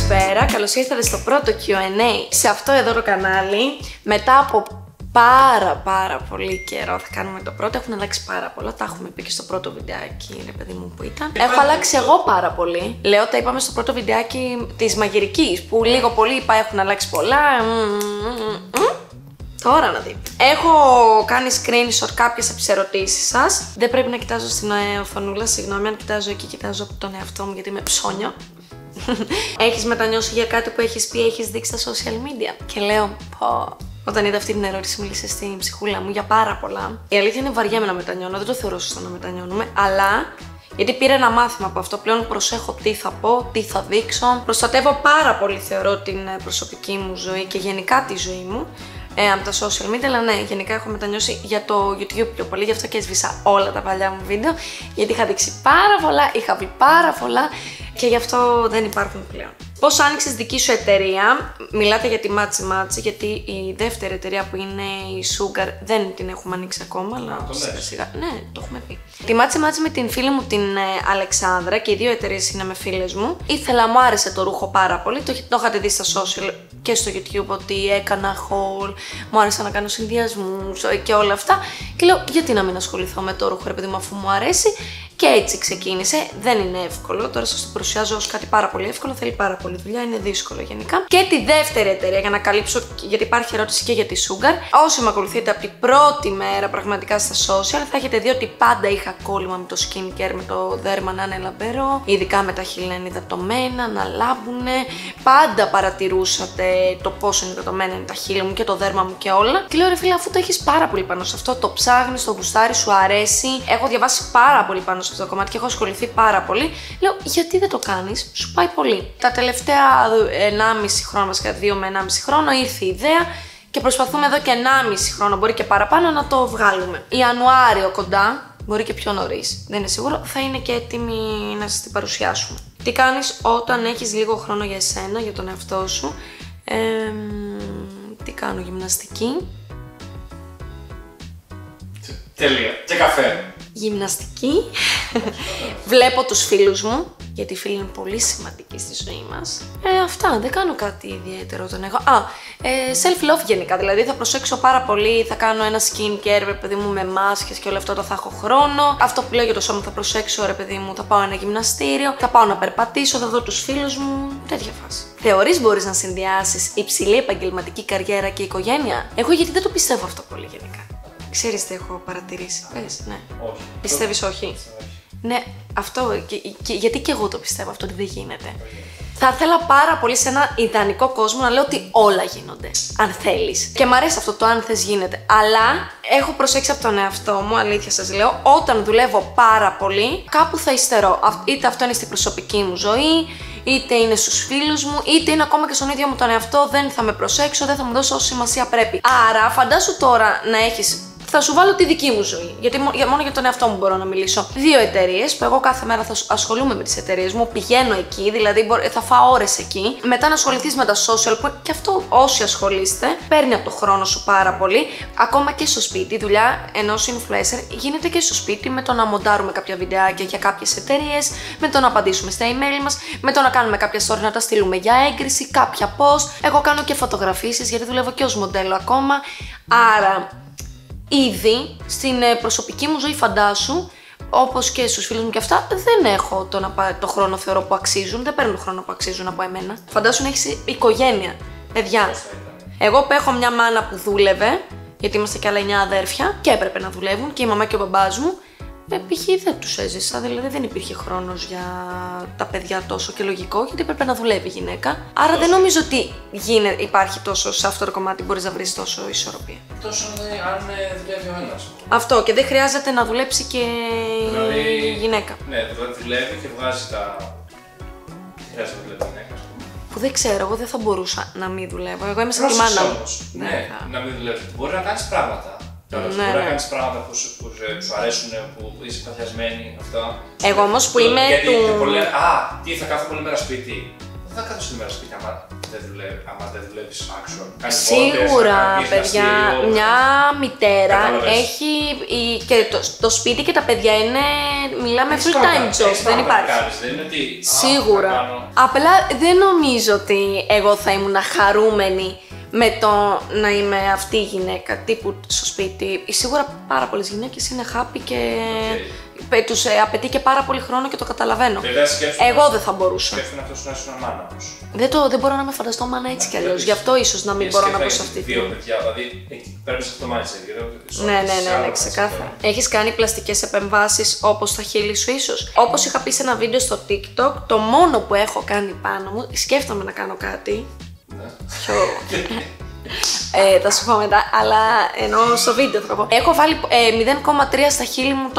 Καλησπέρα, καλώς ήρθατε στο πρώτο Q&A σε αυτό εδώ το κανάλι. Μετά από πάρα πολύ καιρό θα κάνουμε το πρώτο. Έχουν αλλάξει πάρα πολλά, τα έχουμε πει και στο πρώτο βιντεάκι, ρε παιδί μου, που ήταν. Έχω αλλάξει εγώ πάρα πολύ. Λέω, τα είπαμε στο πρώτο βιντεάκι της μαγειρικής, που λίγο πολύ είπα έχουν αλλάξει πολλά. Τώρα να δείτε. Έχω κάνει screenshot κάποιες από τις ερωτήσεις σας. Δεν πρέπει να κοιτάζω στην οθονούλα, συγγνώμη, αν κοιτάζω εκεί, κοιτάζω από τον εαυτό μου γιατί είμαι ψώνιο. Έχεις μετανιώσει για κάτι που έχεις πει, έχεις δείξει στα social media? Και λέω, πω. Όταν είδα αυτή την ερώτηση, μίλησε στην ψυχούλα μου για πάρα πολλά. Η αλήθεια είναι βαριέμαι να μετανιώνω, δεν το θεωρώ σωστό να μετανιώνουμε, αλλά γιατί πήρα ένα μάθημα από αυτό, πλέον προσέχω τι θα πω, τι θα δείξω. Προστατεύω πάρα πολύ, θεωρώ, την προσωπική μου ζωή και γενικά τη ζωή μου από τα social media, αλλά ναι, γενικά έχω μετανιώσει για το YouTube πιο πολύ, γι' αυτό και έσβησα όλα τα παλιά μου βίντεο, γιατί είχα δείξει πάρα πολλά, είχα πει πάρα πολλά και γι' αυτό δεν υπάρχουν πλέον. Πώς άνοιξες δική σου εταιρεία? Μιλάτε για τη Μάτσι Μάτσι, γιατί η δεύτερη εταιρεία που είναι η Sugar δεν την έχουμε ανοίξει ακόμα, αλλά σιγά σιγά. Ναι, το έχουμε πει. Τη Μάτσι Μάτσι με την φίλη μου την Αλεξάνδρα, και οι δύο εταιρείες είναι με φίλες μου. Ήθελα, μου άρεσε το ρούχο πάρα πολύ, το είχατε δει στα social και στο YouTube ότι έκανα haul, μου άρεσε να κάνω συνδυασμούς και όλα αυτά. Και λέω, γιατί να μην ασχοληθώ με το ρούχο, ρε παιδί μου, αφού μου αρέσει. Και έτσι ξεκίνησε. Δεν είναι εύκολο. Τώρα σας το παρουσιάζω ως κάτι πάρα πολύ εύκολο. Θέλει πάρα πολύ δουλειά, είναι δύσκολο γενικά. Και τη δεύτερη εταιρεία, για να καλύψω, γιατί υπάρχει ερώτηση και για τη Sugar. Όσοι με ακολουθείτε από την πρώτη μέρα πραγματικά στα social, θα έχετε δει ότι πάντα είχα κόλλημα με το skincare, με το δέρμα να είναι λαμπερό, ειδικά με τα χείλη να είναι υδατωμένα, να λάμπουνε. Πάντα παρατηρούσατε το πόσο είναι υδατωμένα είναι τα χείλη μου και το δέρμα μου και όλα. Και λέω, ρε φίλε, αφού το έχεις πάρα πολύ πάνω σε αυτό, το ψάχνεις, το γουστάρεις, σου αρέσει. Έχω διαβάσει πάρα πολύ πάνω σε αυτό το κομμάτι και έχω ασχοληθεί πάρα πολύ. Λέω, γιατί δεν το κάνεις, σου πάει πολύ. Τα τελευταία 1,5 χρόνο, βασικά 2 με 1,5 χρόνο, ήρθε η ιδέα και προσπαθούμε εδώ και 1,5 χρόνο, μπορεί και παραπάνω, να το βγάλουμε. Ιανουάριο κοντά, μπορεί και πιο νωρίς, δεν είναι σίγουρο, θα είναι και έτοιμη να σας την παρουσιάσουμε. Τι κάνεις όταν έχεις λίγο χρόνο για εσένα, για τον εαυτό σου? Τι κάνω, γυμναστική. Τέλεια. Και καφέ. Γυμναστική. Βλέπω τους φίλους μου, γιατί οι φίλοι είναι πολύ σημαντικοί στη ζωή μας. Αυτά, δεν κάνω κάτι ιδιαίτερο όταν έχω. Self-love γενικά, δηλαδή θα προσέξω πάρα πολύ, θα κάνω ένα skincare, ρε παιδί μου, με μάσκες και όλο αυτό, το θα έχω χρόνο. Αυτό που λέω για το σώμα θα προσέξω, ρε παιδί μου, θα πάω ένα γυμναστήριο, θα πάω να περπατήσω, θα δω τους φίλους μου, τέτοια φάση. Θεωρείς μπορείς να συνδυάσεις υψηλή επαγγελματική καριέρα και οικογένεια? Εγώ γιατί δεν το πιστεύω αυτό πολύ γενικά. Ξέρεις τι έχω παρατηρήσει? Πες, ναι. Όχι. Πιστεύεις όχι? Ναι, αυτό, γιατί και εγώ το πιστεύω αυτό, ότι δεν γίνεται. Θα ήθελα πάρα πολύ σε ένα ιδανικό κόσμο να λέω ότι όλα γίνονται, αν θέλεις. Και μ' αρέσει αυτό το αν θες γίνεται. Αλλά έχω προσέξει από τον εαυτό μου, αλήθεια σας λέω, όταν δουλεύω πάρα πολύ, κάπου θα υστερώ. Είτε αυτό είναι στην προσωπική μου ζωή, είτε είναι στους φίλους μου, είτε είναι ακόμα και στον ίδιο μου τον εαυτό, δεν θα με προσέξω, δεν θα μου δώσω όση σημασία πρέπει. Άρα, φαντάσου τώρα να έχεις. Θα σου βάλω τη δική μου ζωή, γιατί μόνο για τον εαυτό μου μπορώ να μιλήσω. 2 εταιρείες που εγώ κάθε μέρα θα ασχολούμαι με τις εταιρείες μου, πηγαίνω εκεί, δηλαδή θα φάω ώρες εκεί. Μετά να ασχοληθείς με τα social, που και αυτό όσοι ασχολείστε, παίρνει από το χρόνο σου πάρα πολύ. Ακόμα και στο σπίτι, η δουλειά ενός influencer γίνεται και στο σπίτι, με το να μοντάρουμε κάποια βιντεάκια για κάποιες εταιρείες, με το να απαντήσουμε στα email μας, με το να κάνουμε κάποια story να τα στείλουμε για έγκριση, κάποια post. Εγώ κάνω και φωτογραφίσεις, γιατί δουλεύω και ως μοντέλο ακόμα. Άρα. Ήδη στην προσωπική μου ζωή, φαντάσου, όπως και στους φίλους μου και αυτά, δεν έχω το χρόνο, θεωρώ, που αξίζουν, δεν παίρνω το χρόνο που αξίζουν από εμένα. Φαντάσου να έχεις οικογένεια, παιδιά. Εγώ που έχω μια μάνα που δούλευε, γιατί είμαστε κι άλλα 9 αδέρφια και έπρεπε να δουλεύουν, και η μαμά και ο μπαμπάς μου, π.χ. δεν τους έζησα, δηλαδή δεν υπήρχε χρόνος για τα παιδιά τόσο, και λογικό, γιατί έπρεπε να δουλεύει η γυναίκα. Άρα δεν νομίζω ότι υπάρχει τόσο, σε αυτό το κομμάτι μπορείς να βρεις τόσο ισορροπία. Τόσο αν δουλεύει ο ένας. Αυτό, και δεν χρειάζεται να δουλέψει και δηλαδή, η γυναίκα. Ναι, δουλεύει και βγάζει τα. Τι χρειάζεται να δουλεύει η γυναίκα, ας πούμε. Που δεν ξέρω, εγώ δεν θα μπορούσα να μην δουλεύω. Εγώ είμαι σαν τη μάνα μου. Ναι, να μην δουλεύει. Μπορεί να κάνεις πράγματα. Μπορεί να κάνεις πράγματα που σου αρέσουν, που είσαι παθιασμένη, αυτά. Εγώ όμως που είμαι γιατί πολλοί λένε, τι θα κάθω πολλή μέρα σπίτι. Δεν θα κάθω όλη μέρα σπίτι, άμα άμα δεν δουλεύεις actual. Σίγουρα, παιδιά, μια μητέρα έχει και το σπίτι και τα παιδιά είναι, μιλάμε full time job, δεν υπάρχει. Σίγουρα. Απλά δεν νομίζω ότι εγώ θα ήμουν χαρούμενη με το να είμαι αυτή η γυναίκα τύπου στο σπίτι. Σίγουρα πάρα πολλές γυναίκες είναι happy και τους απαιτεί και πάρα πολύ χρόνο και το καταλαβαίνω. Εγώ δεν θα μπορούσα. Σκέφτομαι αυτός να είσαι μάνα όμως. Δεν μπορώ να με φανταστώ μάνα έτσι κι αλλιώς. Γι' αυτό ίσως να μην μπορώ να πω σε αυτή τη. Δύο παιδιά, δηλαδή πρέπει σε αυτό το mindset. Ναι, ξεκάθαρα. Έχεις κάνει πλαστικές επεμβάσεις όπως τα χείλη σου ίσως? Όπως είχα πει σε ένα βίντεο στο TikTok, το μόνο που έχω κάνει πάνω μου, σκέφτομαι να κάνω κάτι. Θα σου πω μετά, αλλά ενώ στο βίντεο θα πω. Έχω βάλει 0,3 στα χείλη μου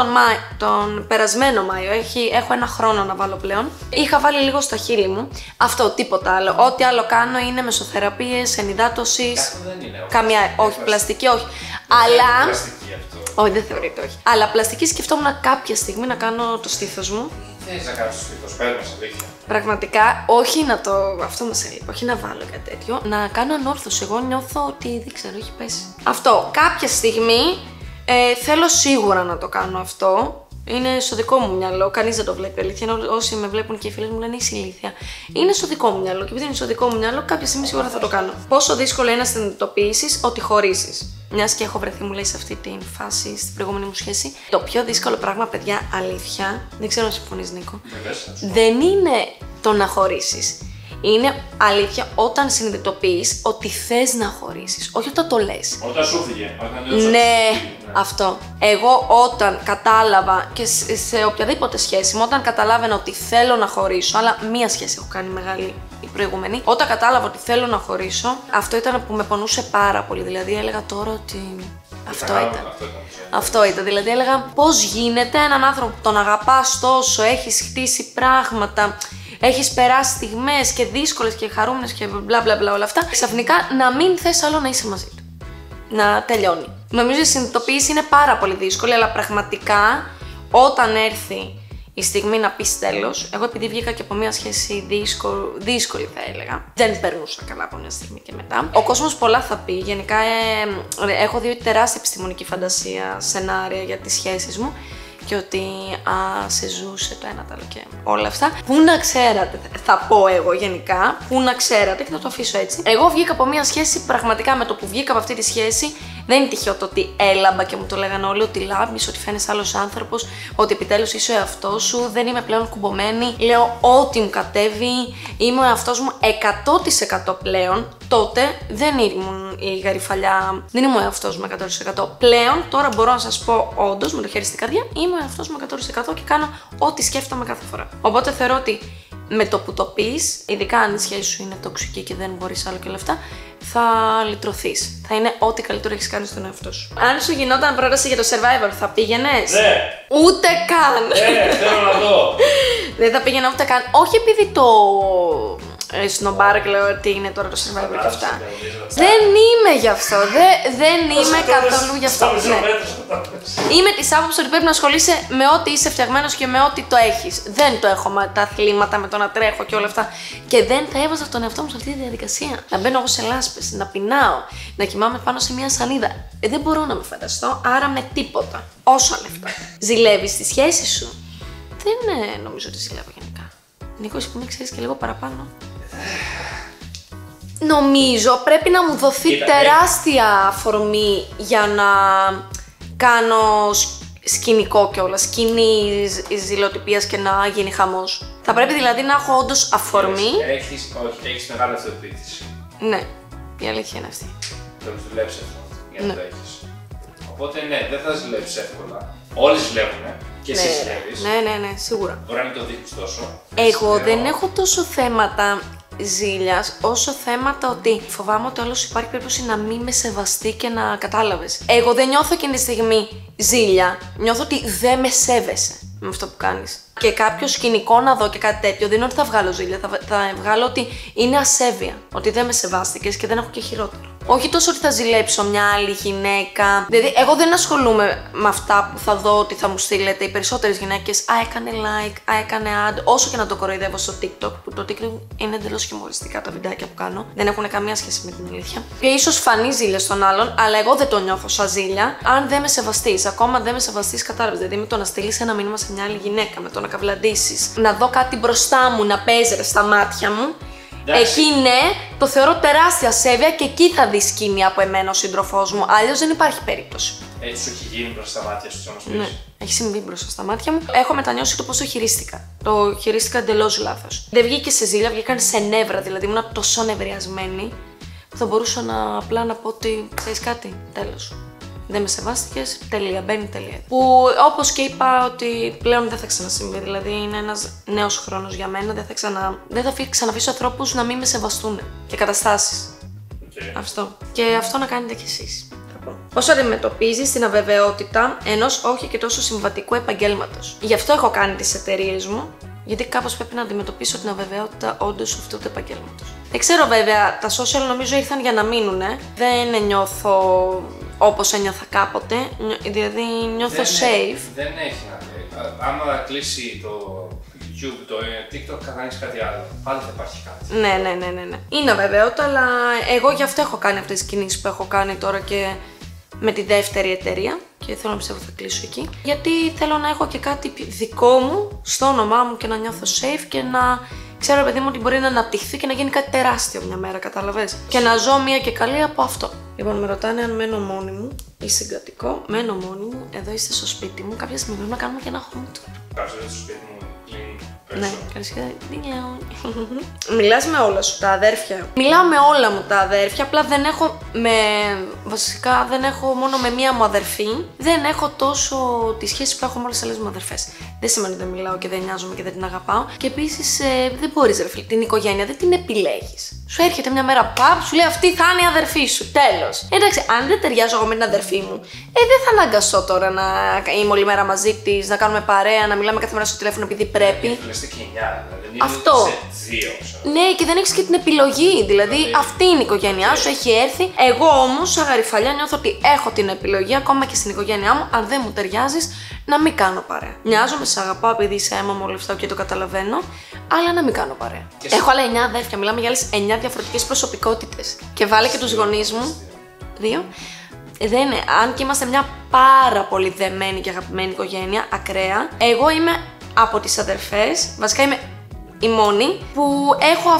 τον περασμένο Μάιο. Έχω ένα χρόνο να βάλω πλέον. Είχα βάλει λίγο στα χείλη μου. Αυτό, τίποτα άλλο. Ό,τι άλλο κάνω είναι μεσοθεραπείες, ενυδάτωσης. Αυτό δεν είναι. Όχι, πλαστική όχι. Αλλά. Πλαστική αυτό. Όχι, δεν θεωρείται όχι. Αλλά πλαστική σκεφτόμουν κάποια στιγμή να κάνω το στήθος μου. Θες να κάνεις το στήθος, πες μας αλήθεια. Πραγματικά, όχι να το. Αυτό μας έλειπε, όχι να βάλω κάτι τέτοιο. Να κάνω ανόρθωση. Εγώ νιώθω ότι δεν ξέρω, έχει πέσει. Αυτό. Κάποια στιγμή θέλω σίγουρα να το κάνω αυτό. Είναι στο δικό μου μυαλό. Κανείς δεν το βλέπει. Αλήθεια. Όσοι με βλέπουν και οι φίλοι μου λένε είσαι ηλίθια. Είναι στο δικό μου μυαλό. Και επειδή είναι στο δικό μου μυαλό, κάποια στιγμή σίγουρα θα το κάνω. Πόσο δύσκολο είναι να συνειδητοποιήσεις ότι χωρίζεις? Μιας και έχω βρεθεί, μου λέει, σε αυτή τη φάση στην προηγούμενη μου σχέση. Το πιο δύσκολο πράγμα, παιδιά, αλήθεια, δεν ξέρω αν συμφωνείς, Νίκο, δεν είναι το να χωρίσεις. Είναι αλήθεια όταν συνειδητοποιείς ότι θες να χωρίσεις, όχι όταν το λες. Όταν σου φύγε. Ναι, αυτό. Εγώ όταν κατάλαβα και σε οποιαδήποτε σχέση μου, όταν καταλάβαινα ότι θέλω να χωρίσω, αλλά μία σχέση έχω κάνει μεγάλη, η προηγούμενη, όταν κατάλαβα ότι θέλω να χωρίσω, αυτό ήταν που με πονούσε πάρα πολύ. Δηλαδή έλεγα τώρα ότι αυτό ήταν. Δηλαδή έλεγα πώς γίνεται έναν άνθρωπο που τον αγαπάς τόσο, έχεις χτίσει πράγματα, έχεις περάσει στιγμές και δύσκολες και χαρούμενες και μπλα μπλα μπλα όλα αυτά, ξαφνικά να μην θες άλλο να είσαι μαζί του. Να τελειώνει. Νομίζω η συνειδητοποίηση είναι πάρα πολύ δύσκολη, αλλά πραγματικά όταν έρθει η στιγμή να πεις τέλος, εγώ επειδή βγήκα και από μια σχέση δύσκολη θα έλεγα, δεν περνούσα καλά από μια στιγμή και μετά. Ο κόσμος πολλά θα πει, γενικά έχω δει τεράστια επιστημονική φαντασία, σενάρια για τις σχέσεις μου και ότι σε ζούσε το ένα το άλλο και όλα αυτά. Πού να ξέρατε, θα πω εγώ γενικά, πού να ξέρατε και θα το αφήσω έτσι. Εγώ βγήκα από μια σχέση, πραγματικά με το που βγήκα από αυτή τη σχέση, δεν είναι τυχαίο το ότι έλαμπα και μου το λέγανε όλοι ότι λάμπεις, ότι φαίνεσαι άλλος άνθρωπος, ότι επιτέλους είσαι ο εαυτός σου, δεν είμαι πλέον κουμπωμένη. Λέω ό,τι μου κατέβει, είμαι ο εαυτός μου 100% πλέον. Τότε δεν ήμουν η γαριφαλιά, δεν ήμουν ο εαυτός μου 100%. Πλέον, τώρα μπορώ να σας πω όντως με το χέρι στην καρδιά, είμαι ο εαυτός μου 100% και κάνω ό,τι σκέφτομαι κάθε φορά. Οπότε θεωρώ ότι με το που το πεις, ειδικά αν η σχέση σου είναι τοξική και δεν μπορείς άλλο και όλα αυτά, θα λυτρωθείς. Θα είναι ό,τι καλύτερο έχεις κάνει στον εαυτό σου. Αν σου γινόταν πρόταση για το Survivor, θα πήγαινες? Ναι. Ούτε καν. Ναι, θέλω να δω. Δεν θα πήγαινα ούτε καν. Όχι επειδή το σνομπάρ λέω ότι είναι τώρα το Survivor και αυτά. Δεν είμαι γι' αυτό. Δεν είμαι καθόλου γι' αυτό. Είμαι της άποψης ότι πρέπει να ασχολείσαι με ό,τι είσαι φτιαγμένος και με ό,τι το έχεις. Δεν το έχω με τα αθλήματα, με το να τρέχω και όλα αυτά. Και δεν θα έβαζα τον εαυτό μου σε αυτή τη διαδικασία. Να μπαίνω εγώ σε λάσπες, να πεινάω, να κοιμάμαι πάνω σε μια σανίδα. Δεν μπορώ να με φανταστώ, άρα με τίποτα. Όσα λεφτά. Ζηλεύεις τη σχέση σου? Δεν νομίζω ότι ζηλεύω γενικά. Νίκο, εσύ που με ξέρεις και λίγο παραπάνω. Νομίζω πρέπει να μου δοθεί τεράστια αφορμή για να κάνω σκηνικό κιόλας, σκηνή ζηλοτυπίας και να γίνει χαμός. Θα πρέπει δηλαδή να έχω όντως αφορμή. Έχεις μεγάλη αυτοπεποίθηση. Ναι, η αλήθεια είναι αυτή. Το έχεις δουλέψει αυτό για να το έχεις. Οπότε ναι, δεν θα ζηλέψεις εύκολα. Όλοι ζηλεύουνε. Και εσύ ζηλεύεις. Ναι, σίγουρα. Μπορεί να μην το δείχνεις τόσο. Εγώ δεν έχω τόσο θέματα ζήλιας, όσο θέματα ότι φοβάμαι ότι όλος υπάρχει περίπτωση να μην με σεβαστεί και να κατάλαβες. Εγώ δεν νιώθω εκείνη τη στιγμή ζήλια. Νιώθω ότι δεν με σέβεσαι με αυτό που κάνεις. Και κάποιο σκηνικό να δω και κάτι τέτοιο, δεν είναι ότι θα βγάλω ζήλια. Θα βγάλω ότι είναι ασέβεια. Ότι δεν με σεβάστηκες και δεν έχω και χειρότερο. Όχι τόσο ότι θα ζηλέψω μια άλλη γυναίκα. Δηλαδή, εγώ δεν ασχολούμαι με αυτά που θα δω ότι θα μου στείλετε οι περισσότερες γυναίκες. Α, έκανε like, α, έκανε ad. Όσο και να το κοροϊδεύω στο TikTok, που το TikTok είναι εντελώς χιουμοριστικά τα βιντεάκια που κάνω. Δεν έχουν καμία σχέση με την αλήθεια. Και ίσως φανεί ζήλια στον άλλον, αλλά εγώ δεν το νιώθω σαν ζήλια. Αν δεν με σεβαστείς, ακόμα δεν με σεβαστείς, κατάλαβες. Δηλαδή, με το να στείλεις ένα μήνυμα σε μια άλλη γυναίκα, με το να καυλαντήσεις, να δω κάτι μπροστά μου να παίζεται στα μάτια μου. Εκεί ναι, το θεωρώ τεράστια ασέβεια και εκεί θα δει σκηνή από εμένα ο σύντροφός μου. Αλλιώς δεν υπάρχει περίπτωση. Έτσι σου έχει γίνει μπροστά στα μάτια σου, να μας πεις. Ναι, έχει συμβεί μπροστά στα μάτια μου. Έχω μετανιώσει το πώς το χειρίστηκα. Το χειρίστηκα εντελώς λάθος. Δεν βγήκε σε ζήλια, βγήκαν σε νεύρα. Δηλαδή ήμουν τόσο νευριασμένη που θα μπορούσα απλά να πω ότι ξέρεις κάτι, τέλος. Δεν με σεβάστηκες, τελεία, μπαίνει τελεία. Που όπως και είπα ότι πλέον δεν θα ξανασυμβεί, δηλαδή είναι ένας νέος χρόνος για μένα, δεν θα ξαναφήσω ανθρώπους να μην με σεβαστούν και καταστάσεις. Αυτό. Και αυτό να κάνετε κι εσείς. Πώς αντιμετωπίζεις την αβεβαιότητα ενός όχι και τόσο συμβατικού επαγγέλματος. Γι' αυτό έχω κάνει τις εταιρείες μου, γιατί κάπως πρέπει να αντιμετωπίσω την αβεβαιότητα όντως αυτού του επαγγέλματος. Δεν ξέρω βέβαια, τα social νομίζω ήρθαν για να μείνουνε. Δεν νιώθω όπως ένιωθα κάποτε, δηλαδή νιώθω safe. Δεν έχει να πει. Άμα κλείσει το YouTube, το TikTok, θα κάνεις κάτι άλλο. Πάλι θα υπάρχει κάτι. Ναι. Είναι αβεβαιότητα, αλλά εγώ γι' αυτό έχω κάνει αυτές τις κινήσεις που έχω κάνει τώρα και με τη δεύτερη εταιρεία. Και θέλω να πιστεύω θα κλείσω εκεί. Γιατί θέλω να έχω και κάτι δικό μου στο όνομά μου και να νιώθω safe και να ξέρω, παιδί μου, ότι μπορεί να αναπτυχθεί και να γίνει κάτι τεράστιο μια μέρα, κατάλαβες. Και να ζω μία και καλή από αυτό. Λοιπόν, με ρωτάνε αν μένω μόνη μου ή συγκατοικώ. Μένω μόνη μου, εδώ είστε στο σπίτι μου. Κάποια στιγμή πρέπει να κάνουμε και ένα home tour. Κάποιος στο σπίτι μου κλείνει πίσω. Ναι, καλησπέρα. Μιλάς με όλα σου τα αδέρφια. Μιλάω με όλα μου τα αδέρφια, απλά δεν έχω βασικά δεν έχω μόνο με μία μου αδερφή. Δεν έχω τόσο τη σχέση που έχω με όλες τις άλλες μου αδερφές. Δεν σημαίνει ότι δεν μιλάω και δεν νοιάζομαι και δεν την αγαπάω. Και επίσης δεν μπορείς, ρε φίλε, την οικογένεια δεν την επιλέγεις. Σου έρχεται μια μέρα παπ, σου λέει αυτή θα είναι η αδερφή σου. Τέλος. Εντάξει, αν δεν ταιριάζω εγώ με την αδερφή μου, δεν θα αναγκαστώ τώρα να είμαι όλη μέρα μαζί της, να κάνουμε παρέα, να μιλάμε κάθε μέρα στο τηλέφωνο επειδή πρέπει. Αυτό. Ναι, και δεν έχεις και την επιλογή. Δηλαδή, αυτή είναι η οικογένειά σου, έχει έρθει. Εγώ όμως, σαν γαριφαλιά, νιώθω ότι έχω την επιλογή, ακόμα και στην οικογένειά μου, αν δεν μου ταιριάζεις, να μην κάνω παρέα. Νοιάζομαι, σε αγαπάω επειδή είσαι αίμα μου, όλο αυτό και το καταλαβαίνω, αλλά να μην κάνω παρέα. Έχω άλλα 9 αδέρφια, μιλάμε για άλλες 9 διαφορετικές προσωπικότητες. Και βάλε και τους γονείς μου. 2. Δεν είναι. Αν και είμαστε μια πάρα πολύ δεμένη και αγαπημένη οικογένεια, ακραία, εγώ είμαι από τις αδερφές, βασικά είμαι η μόνη που έχω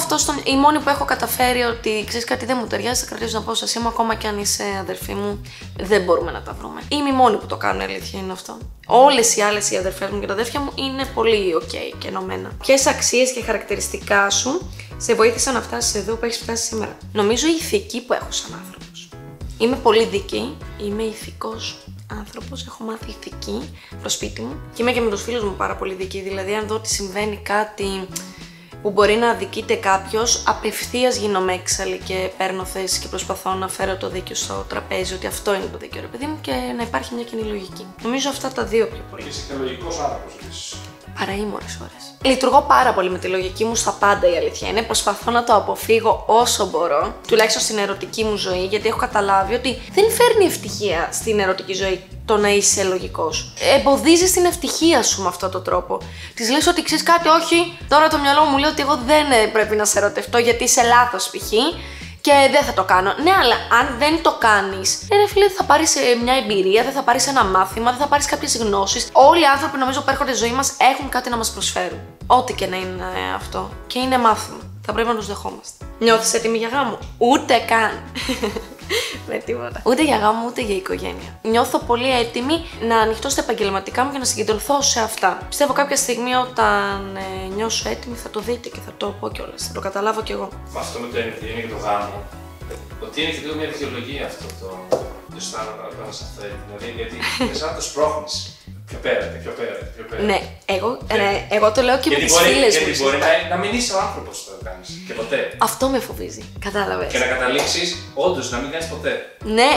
η μόνη που έχω καταφέρει ότι ξέρεις κάτι δεν μου ταιριάζει, θα κρατήσω την απόστασή μου ακόμα και αν είσαι αδερφή μου, δεν μπορούμε να τα βρούμε. Είμαι η μόνη που το κάνω, η αλήθεια είναι αυτό. Όλες οι άλλες οι αδερφές μου και τα αδέρφια μου είναι πολύ ok και ενωμένα. Ποιες αξίες και χαρακτηριστικά σου σε βοήθησαν να φτάσεις εδώ που έχεις φτάσει σήμερα? Νομίζω η ηθική που έχω σαν άνθρωπος. Είμαι πολύ δική, είμαι ηθικός άνθρωπος, έχω μάθει ηθική στο σπίτι μου και είμαι και με τους φίλους μου πάρα πολύ δική. Δηλαδή, αν δω ότι συμβαίνει κάτι που μπορεί να αδικείται κάποιος, απευθείας γίνομαι έξαλλη και παίρνω θέση και προσπαθώ να φέρω το δίκιο στο τραπέζι, ότι αυτό είναι το δίκιο, ρε παιδί μου, και να υπάρχει μια κοινή λογική. Νομίζω αυτά τα δύο πιο πολύ. Είσαι και λογικός άνθρωπος επίσης. Παραήμορες ώρες. Λειτουργώ πάρα πολύ με τη λογική μου στα πάντα, η αλήθεια είναι. Προσπαθώ να το αποφύγω όσο μπορώ, τουλάχιστον στην ερωτική μου ζωή, γιατί έχω καταλάβει ότι δεν φέρνει ευτυχία στην ερωτική ζωή το να είσαι λογικός. Εμποδίζεις την ευτυχία σου με αυτόν τον τρόπο. Της λες ότι ξέρεις κάτι, όχι, τώρα το μυαλό μου λέει ότι εγώ δεν πρέπει να σε ερωτευτώ γιατί είσαι λάθος π.χ. και δεν θα το κάνω. Ναι, αλλά αν δεν το κάνεις, ρε φίλε, θα πάρεις μια εμπειρία, δεν θα πάρεις ένα μάθημα, δεν θα πάρεις κάποιες γνώσεις. Όλοι οι άνθρωποι νομίζω που έρχονται στη ζωή μας έχουν κάτι να μας προσφέρουν. Ό,τι και να είναι αυτό. Και είναι μάθημα. Θα πρέπει να τους δεχόμαστε. Νιώθεις έτοιμη για γάμο? Ούτε καν. Με τίποτα. Ούτε για γάμο, ούτε για οικογένεια. Νιώθω πολύ έτοιμη να ανοιχτώ στα επαγγελματικά μου και να συγκεντρωθώ σε αυτά. Πιστεύω κάποια στιγμή όταν νιώσω έτοιμη θα το δείτε και θα το πω κιόλας. Θα το καταλάβω κι εγώ. Με αυτό με το είναι και το γάμο. Ότι είναι και λίγο μια δικαιολογία αυτό το αισθάνομαι σε αυτό. Δηλαδή, γιατί είναι σαν να το σπρώχνεις. Πιο πέρα, πιο πέρα, πιο πέρα. Ναι, εγώ το λέω και με τις φίλες μου. Γιατί μπορεί να μην είσαι ο άνθρωπος που το κάνεις και ποτέ. Αυτό με φοβίζει, κατάλαβες. Και να καταλήξεις όντως να μην κάνεις ποτέ. Ναι,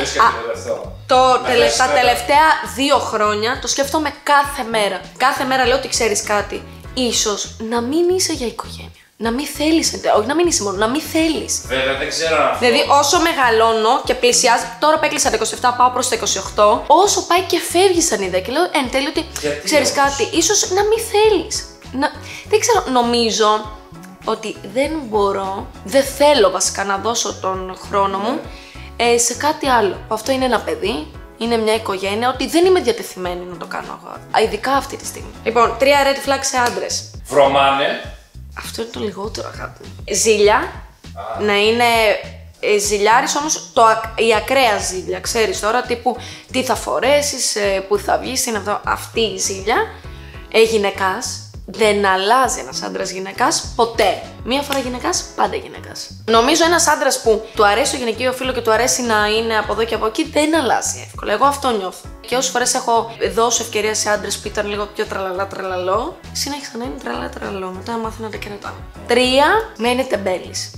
τα τελευταία 2 χρόνια το σκέφτομαι κάθε μέρα. Κάθε μέρα λέω ότι ξέρεις κάτι. Ίσως να μην είσαι για οικογένεια. να μην θέλεις, όχι να μην είσαι μόνο, να μην θέλεις. Βέβαια, δεν ξέρω αν. Δηλαδή, όσο μεγαλώνω και πλησιάζω, τώρα που έκλεισα τα 27, πάω προς τα 28, όσο πάει και φεύγει σαν ιδέα. Και λέω εν τέλει ότι ξέρεις κάτι, ίσως να μην θέλεις. Δεν ξέρω, νομίζω ότι δεν θέλω βασικά να δώσω τον χρόνο μου σε κάτι άλλο. Αυτό είναι ένα παιδί, είναι μια οικογένεια, ότι δεν είμαι διατεθειμένη να το κάνω εγώ. Ειδικά αυτή τη στιγμή. Λοιπόν, 3 red flags σε άντρες. Βρωμάνε. Αυτό είναι το λιγότερο, αγάπη μου. Ζήλια. Να είναι ζηλιάρης, όμως η ακραία ζήλια. Ξέρεις τώρα, τύπου τι θα φορέσεις, που θα βγεις, είναι αυτό. Αυτή η ζήλια. Γυναικάς. Δεν αλλάζει ένας άντρας γυναικάς ποτέ. Μία φορά γυναικάς, πάντα γυναικάς. Νομίζω ένας άντρας που του αρέσει το γυναικείο φύλο και του αρέσει να είναι από εδώ και από εκεί δεν αλλάζει εύκολα. Εγώ αυτό νιώθω. Και όσες φορές έχω δώσει ευκαιρία σε άντρες που ήταν λίγο πιο τραλαλά-τραλαλό, συνέχισαν να είναι τραλαλά-τραλαλό. Μετά μάθαινα τα κερατά. 3. Να είναι τεμπέλης.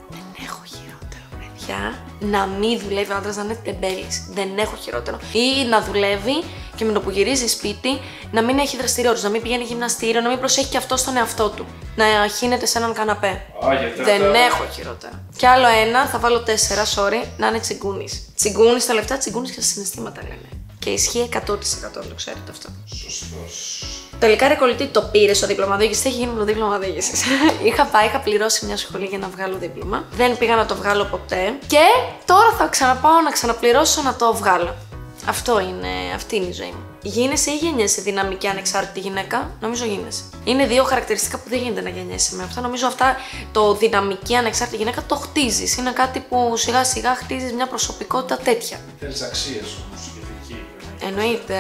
Δεν έχω χειρότερο, παιδιά. Να μην δουλεύει ο άντρας να είναι τεμπέλης. Δεν έχω χειρότερο. Ή να δουλεύει και με το που γυρίζει σπίτι να μην έχει δραστηριότητες, να μην πηγαίνει γυμναστήριο, να μην προσέχει και αυτό στον εαυτό του. Να χύνεται σε έναν καναπέ. Δεν έχω χειρότερο. Κι άλλο ένα, θα βάλω 4, sorry, να είναι τσιγκούνης. Τσιγκούνης στα λεφτά, τσιγκούνης και στα συναισθήματα λένε. Και ισχύει 100%, το ξέρετε αυτό. Σωστός. Τελικά, ρε κολλητή, το πήρε στο δίπλωμα οδήγηση. Τι έχει γίνει με το δίπλωμα οδήγηση. είχα πληρώσει μια σχολή για να βγάλω δίπλωμα. Δεν πήγα να το βγάλω ποτέ. Και τώρα θα ξαναπάω να ξαναπληρώσω να το βγάλω. Αυτή είναι η ζωή μου. Γίνεσαι ή γεννιέσαι δυναμική ανεξάρτητη γυναίκα? Νομίζω γίνεσαι. Είναι 2 χαρακτηριστικά που δεν γίνεται να γεννιέσαι με αυτά. Νομίζω αυτά το δυναμική ανεξάρτητη γυναίκα το χτίζεις. Είναι κάτι που σιγά σιγά χτίζεις μια προσωπικότητα τέτοια. Θέλεις αξίες όμως και δική. Εννοείται.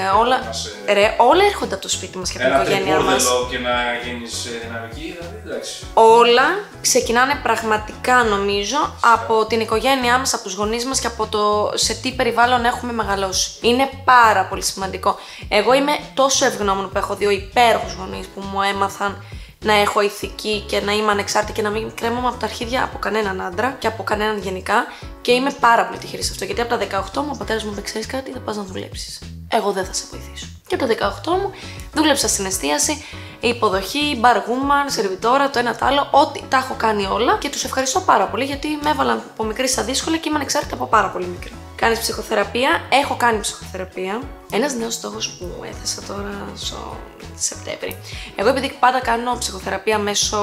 Όλα έρχονται από το σπίτι μας και από την οικογένειά μας. Και να γίνεις δυναμική, δηλαδή εντάξει. Όλα ξεκινάνε πραγματικά, νομίζω, από την οικογένειά μας, από τους γονείς μας και από το σε τι περιβάλλον έχουμε μεγαλώσει. Είναι πάρα πολύ σημαντικό. Εγώ είμαι τόσο ευγνώμων που έχω 2 υπέροχους γονείς που μου έμαθαν να έχω ηθική και να είμαι ανεξάρτητη και να μην κρέμομαι από τα αρχίδια από κανέναν άντρα και από κανέναν γενικά. Και είμαι πάρα πολύ τυχερή σε αυτό. Γιατί από τα 18 μου ο πατέρας μου είπε: ξέρεις κάτι, θα πας να δουλέψεις. Εγώ δεν θα σε βοηθήσω. Και από τα 18 μου δούλεψα στην εστίαση, υποδοχή, μπαργούμαν, σερβιτόρα, το ένα το άλλο. Ό,τι τα έχω κάνει όλα και τους ευχαριστώ πάρα πολύ γιατί με έβαλαν από μικρή στα δύσκολα και είμαι ανεξάρτητη από πάρα πολύ μικρό. Κάνεις ψυχοθεραπεία? Έχω κάνει ψυχοθεραπεία. Ένας νέος στόχος που έθεσα τώρα στο Σεπτέμβρη. Εγώ επειδή πάντα κάνω ψυχοθεραπεία μέσω.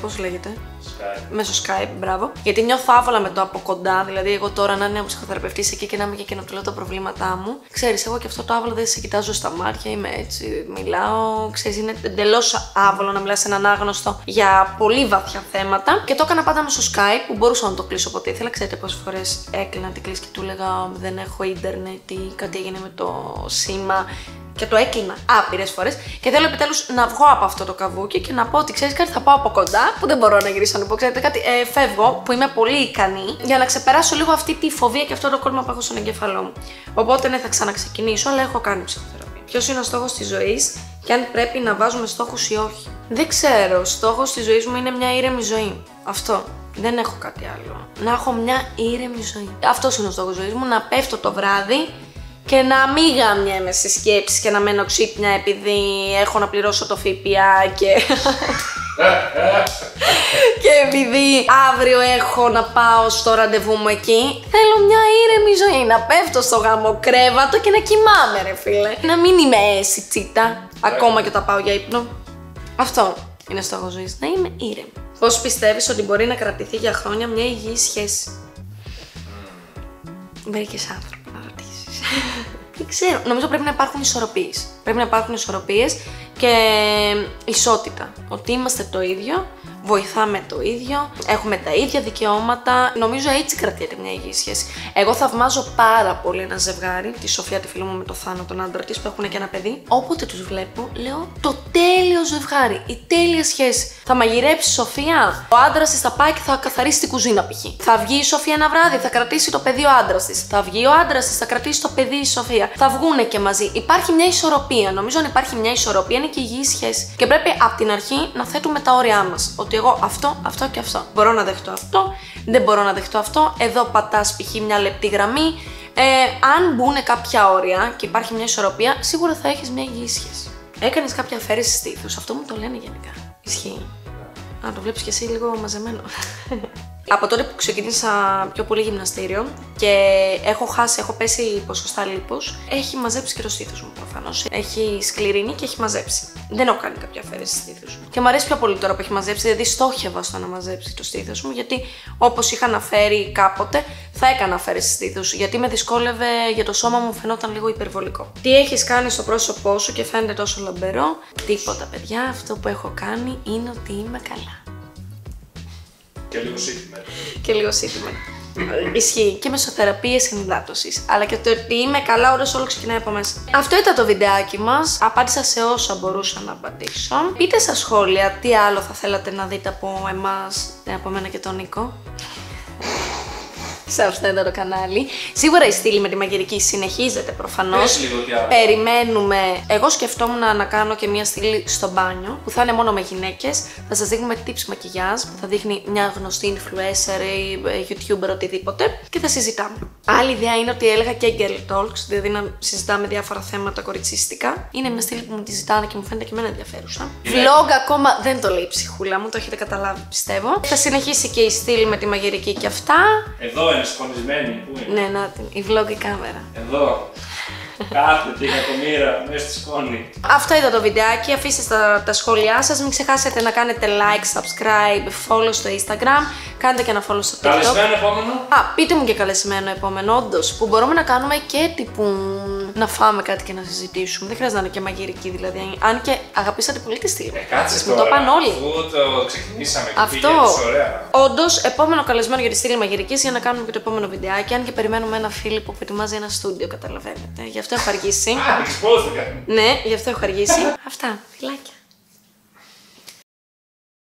Πώς λέγεται? Skype. Μέσω Skype, μπράβο. Γιατί νιώθω άβολα με το από κοντά. Δηλαδή, εγώ τώρα να είναι ο ψυχοθεραπευτής εκεί και να είμαι και να του λέω τα προβλήματά μου. Ξέρεις, εγώ και αυτό το άβολο δεν σε κοιτάζω στα μάτια, είμαι έτσι, μιλάω. Ξέρεις, είναι εντελώς άβολο να μιλάς σε έναν άγνωστο για πολύ βαθιά θέματα. Και το έκανα πάντα μέσω Skype που μπορούσα να το κλείσω όποτε ήθελα. Ξέρετε πόσες φορές έκλεινα την κλείσει και του έλεγα δεν έχω ίντερνετ ή κάτι έγινε με το σήμα. Και το έκλεινα άπειρες φορές. Και θέλω επιτέλους να βγω από αυτό το καβούκι και να πω ότι ξέρεις κάτι, θα πάω από κοντά, που δεν μπορώ να γυρίσω να πω. Ξέρετε κάτι, φεύγω, που είμαι πολύ ικανή, για να ξεπεράσω λίγο αυτή τη φοβία και αυτό το κόλλημα που έχω στον εγκέφαλό μου. Οπότε ναι, θα ξαναξεκινήσω, αλλά έχω κάνει ψυχοθεραπεία. Ποιος είναι ο στόχος της ζωής και αν πρέπει να βάζουμε στόχους ή όχι? Δεν ξέρω. Στόχος της ζωής μου είναι μια ήρεμη ζωή. Αυτό. Δεν έχω κάτι άλλο. Να έχω μια ήρεμη ζωή. Αυτός είναι ο στόχος της ζωής μου, να πέφτω το βράδυ και να μην γαμιέμαι στις σκέψεις και να μένω ξύπνια επειδή έχω να πληρώσω το ΦΠΑ και επειδή αύριο έχω να πάω στο ραντεβού μου εκεί. Θέλω μια ήρεμη ζωή, να πέφτω στο γαμοκρέβατο και να κοιμάμαι ρε φίλε. Να μην είμαι έτσι τσίτα, ακόμα και όταν πάω για ύπνο. Αυτό είναι στόχος ζωής, να είμαι ήρεμη. Πώς πιστεύεις ότι μπορεί να κρατηθεί για χρόνια μια υγιή σχέση? Μερικές άνθρωποι. Δεν ξέρω. Νομίζω πρέπει να υπάρχουν ισορροπίες. Πρέπει να υπάρχουν ισορροπίες και ισότητα. Ότι είμαστε το ίδιο, βοηθάμε το ίδιο, έχουμε τα ίδια δικαιώματα. Νομίζω έτσι κρατιέται μια υγιή σχέση. Εγώ θαυμάζω πάρα πολύ ένα ζευγάρι, τη Σοφία, τη φίλη μου με το Θάνο, τον άντρα της, που έχουν και ένα παιδί. Όποτε τους βλέπω, λέω το τέλειο ζευγάρι, η τέλεια σχέση. Θα μαγειρέψει η Σοφία, ο άντρας της θα πάει και θα καθαρίσει την κουζίνα π.χ. Θα βγει η Σοφία ένα βράδυ, θα κρατήσει το παιδί ο άντρας της. Θα βγει ο άντρας της, θα κρατήσει το παιδί η Σοφία. Θα βγούνε και μαζί. Υπάρχει μια ισορροπία. Νομίζω αν υπάρχει μια ισορροπία είναι και υγιή σχέση. Και πρέπει από την αρχή να θέτουμε τα όρια μας. Ότι εγώ αυτό και αυτό. Μπορώ να δεχτώ αυτό, δεν μπορώ να δεχτώ αυτό. Εδώ πατάς π.χ. μια λεπτή γραμμή. Αν μπουν κάποια όρια και υπάρχει μια ισορροπία, σίγουρα θα έχεις μια υγιή σχέση. Έκανες κάποια αφαίρεση στήθους. Αυτό μου το λένε γενικά. Ισχύει? Α, το βλέπεις και εσύ λίγο μαζεμένο. Από τότε που ξεκίνησα πιο πολύ γυμναστήριο και έχω πέσει ποσοστά λίπος, έχει μαζέψει και το στήθος μου προφανώς. Έχει σκληρύνει και έχει μαζέψει. Δεν έχω κάνει κάποια αφαίρεση στήθους. Και μου αρέσει πιο πολύ τώρα που έχει μαζέψει, δηλαδή στόχευα στο να μαζέψει το στήθος μου, γιατί όπως είχα αναφέρει κάποτε, θα έκανα αφαίρεση στήθους. Γιατί με δυσκόλευε για το σώμα μου, φαινόταν λίγο υπερβολικό. Τι έχεις κάνει στο πρόσωπό σου και φαίνεται τόσο λαμπερό? Τίποτα, παιδιά. Αυτό που έχω κάνει είναι ότι είμαι καλά. Και λίγο σύντημα. Και λίγο σύντημα. Ισχύει και μεσοθεραπείες ενυδάτωσης. Αλλά και το ότι είμαι καλά, όλο ξεκινάει από μέσα. Αυτό ήταν το βιντεάκι μας. Απάντησα σε όσα μπορούσα να απαντήσω. Πείτε στα σχόλια τι άλλο θα θέλατε να δείτε από εμάς, από μένα και τον Νίκο. Σε αυτό εδώ το κανάλι. Σίγουρα η στήλη με τη μαγειρική συνεχίζεται προφανώς. Περιμένουμε. Εγώ σκεφτόμουν να κάνω και μια στήλη στο μπάνιο που θα είναι μόνο με γυναίκες. Θα σας δείχνουμε tips μακιγιάζ που θα δείχνει μια γνωστή influencer ή YouTuber οτιδήποτε και θα συζητάμε. Άλλη ιδέα είναι ότι έλεγα και Girl Talks, δηλαδή να συζητάμε διάφορα θέματα κοριτσίστικα. Είναι μια στήλη που μου τη ζητάνε και μου φαίνεται και εμένα ενδιαφέρουσα. Vlog ακόμα δεν το λέει η ψυχούλα μου, το έχετε καταλάβει πιστεύω. Θα συνεχίσει και η στήλη με τη μαγειρική και αυτά. Εδώ είναι σκονισμένη, πού είναι? Ναι, να την, η vlog η κάμερα. Εδώ. Κάθεται η κακομοίρα μέσα στη σκόνη. Αυτό ήταν το βιντεάκι. Αφήστε τα σχόλιά σας. Μην ξεχάσετε να κάνετε like, subscribe, follow στο Instagram. Κάντε και ένα follow στο TikTok. Καλεσμένο επόμενο. Πείτε μου και καλεσμένο επόμενο, όντως. Που μπορούμε να κάνουμε και τύπου να φάμε κάτι και να συζητήσουμε. Δεν χρειάζεται να είναι και μαγειρική δηλαδή. Αν και αγαπήσατε πολύ τη στήλη. Κάτσε μου το πάνε όλοι. Αφού το ξεκινήσαμε και αυτό. Ωραία. Όντως, επόμενο καλεσμένο για τη στήλη μαγειρικής για να κάνουμε και το επόμενο βιντεάκι. Αν και περιμένουμε ένα φίλο που ετοιμάζει ένα στούντιο, καταλαβαίνετε. Γι' αυτό έχω αργήσει. Expose. Ναι, γι' αυτό έχω αργήσει. Αυτά. Φιλάκια.